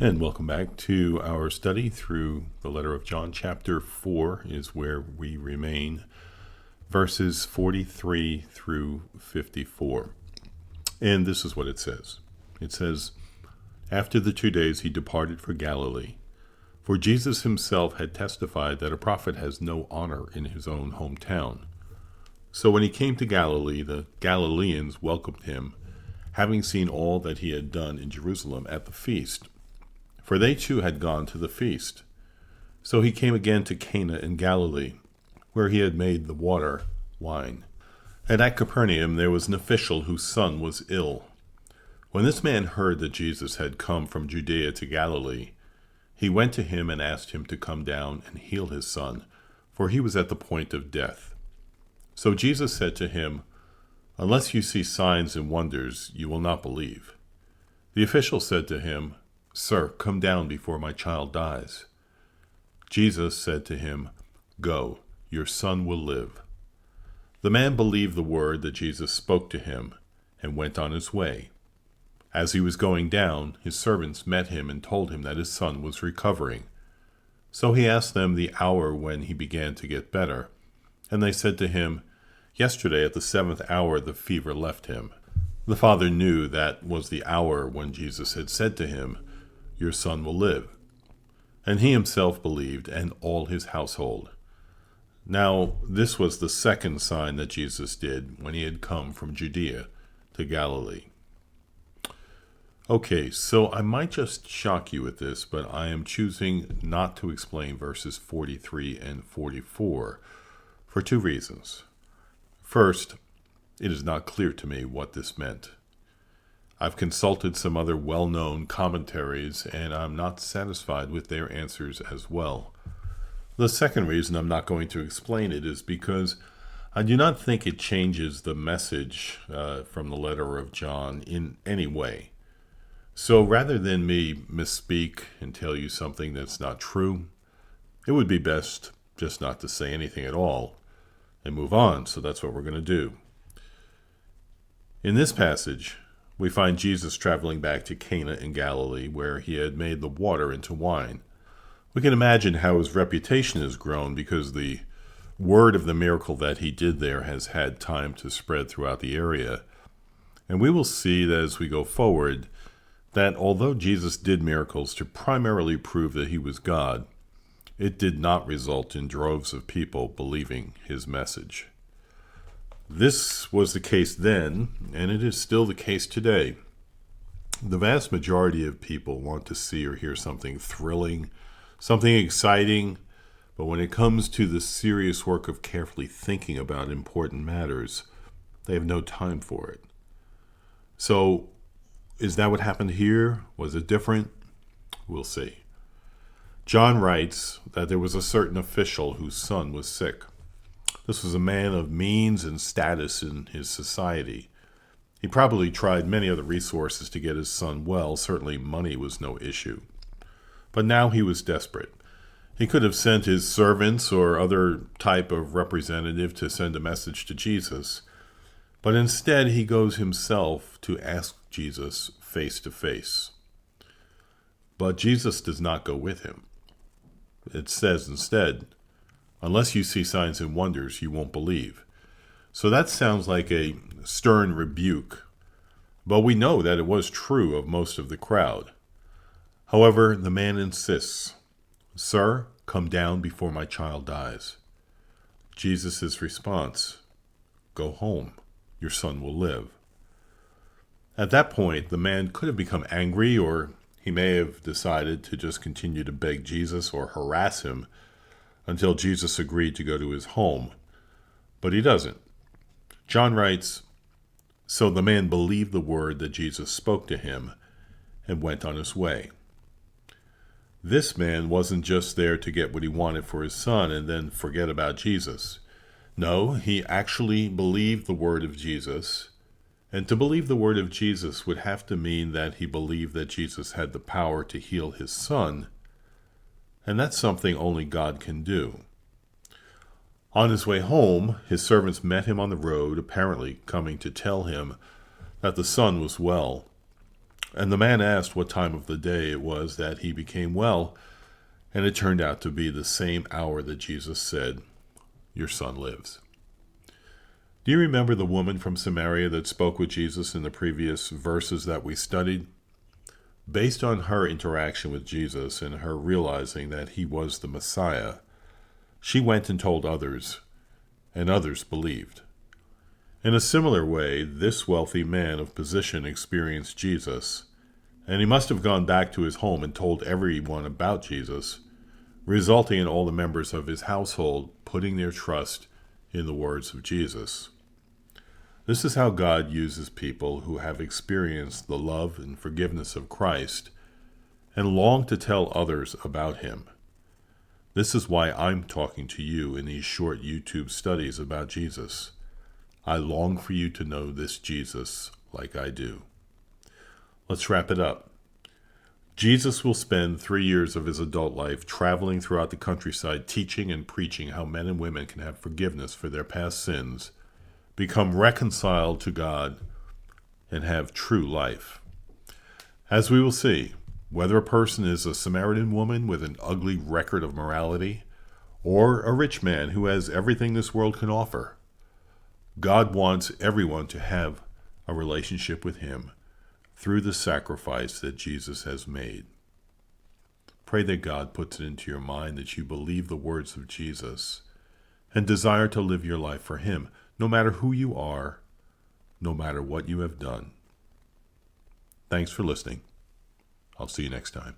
And welcome back to our study through the letter of John. Chapter 4 is where we remain, verses 43 through 54. And this is what it says. It says, "After the 2 days he departed for Galilee. For Jesus himself had testified that a prophet has no honor in his own hometown. So when he came to Galilee, the Galileans welcomed him, having seen all that he had done in Jerusalem at the feast. For they too had gone to the feast. So he came again to Cana in Galilee, where he had made the water wine. And at Capernaum there was an official whose son was ill. When this man heard that Jesus had come from Judea to Galilee, he went to him and asked him to come down and heal his son, for he was at the point of death. So Jesus said to him, 'Unless you see signs and wonders, you will not believe.' The official said to him, 'Sir, come down before my child dies.' Jesus said to him, 'Go, your son will live.' The man believed the word that Jesus spoke to him and went on his way. As he was going down, his servants met him and told him that his son was recovering. So he asked them the hour when he began to get better. And they said to him, 'Yesterday at the 7th hour the fever left him.' The father knew that was the hour when Jesus had said to him, 'Your son will live.' And he himself believed, and all his household. Now this was the second sign that Jesus did when he had come from Judea to Galilee." Okay, so I might just shock you with this, but I am choosing not to explain verses 43 and 44 for two reasons. First, it is not clear to me what this meant. I've consulted some other well-known commentaries, and I'm not satisfied with their answers as well. The second reason I'm not going to explain it is because I do not think it changes the message from the letter of John in any way. So rather than me misspeak and tell you something that's not true, it would be best just not to say anything at all and move on. So that's what we're going to do. In this passage, we find Jesus traveling back to Cana in Galilee, where he had made the water into wine. We can imagine how his reputation has grown because the word of the miracle that he did there has had time to spread throughout the area. And we will see that as we go forward, that although Jesus did miracles to primarily prove that he was God, it did not result in droves of people believing his message. This was the case then, and it is still the case today. The vast majority of people want to see or hear something thrilling, something exciting, but when it comes to the serious work of carefully thinking about important matters, they have no time for it. So, is that what happened here? Was it different? We'll see. John writes that there was a certain official whose son was sick. This was a man of means and status in his society. He probably tried many other resources to get his son well. Certainly money was no issue. But now he was desperate. He could have sent his servants or other type of representative to send a message to Jesus. But instead he goes himself to ask Jesus face to face. But Jesus does not go with him. It says instead, "Unless you see signs and wonders, you won't believe." So that sounds like a stern rebuke, but we know that it was true of most of the crowd. However, the man insists, "Sir, come down before my child dies." Jesus' response, "Go home, your son will live." At that point, the man could have become angry, or he may have decided to just continue to beg Jesus or harass him until Jesus agreed to go to his home. But he doesn't. John writes, "So the man believed the word that Jesus spoke to him and went on his way." This man wasn't just there to get what he wanted for his son and then forget about Jesus. No, he actually believed the word of Jesus. And to believe the word of Jesus would have to mean that he believed that Jesus had the power to heal his son. And that's something only God can do. On his way home, his servants met him on the road, apparently coming to tell him that the son was well. And the man asked what time of the day it was that he became well, and it turned out to be the same hour that Jesus said, "Your son lives." Do you remember the woman from Samaria that spoke with Jesus in the previous verses that we studied? Based on her interaction with Jesus and her realizing that he was the Messiah, she went and told others, and others believed. In a similar way, this wealthy man of position experienced Jesus, and he must have gone back to his home and told everyone about Jesus, resulting in all the members of his household putting their trust in the words of Jesus. This is how God uses people who have experienced the love and forgiveness of Christ and long to tell others about him. This is why I'm talking to you in these short YouTube studies about Jesus. I long for you to know this Jesus like I do. Let's wrap it up. Jesus will spend 3 years of his adult life traveling throughout the countryside, teaching and preaching how men and women can have forgiveness for their past sins, become reconciled to God, and have true life. As we will see, whether a person is a Samaritan woman with an ugly record of morality, or a rich man who has everything this world can offer, God wants everyone to have a relationship with him through the sacrifice that Jesus has made. Pray that God puts it into your mind that you believe the words of Jesus and desire to live your life for him, no matter who you are, no matter what you have done. Thanks for listening. I'll see you next time.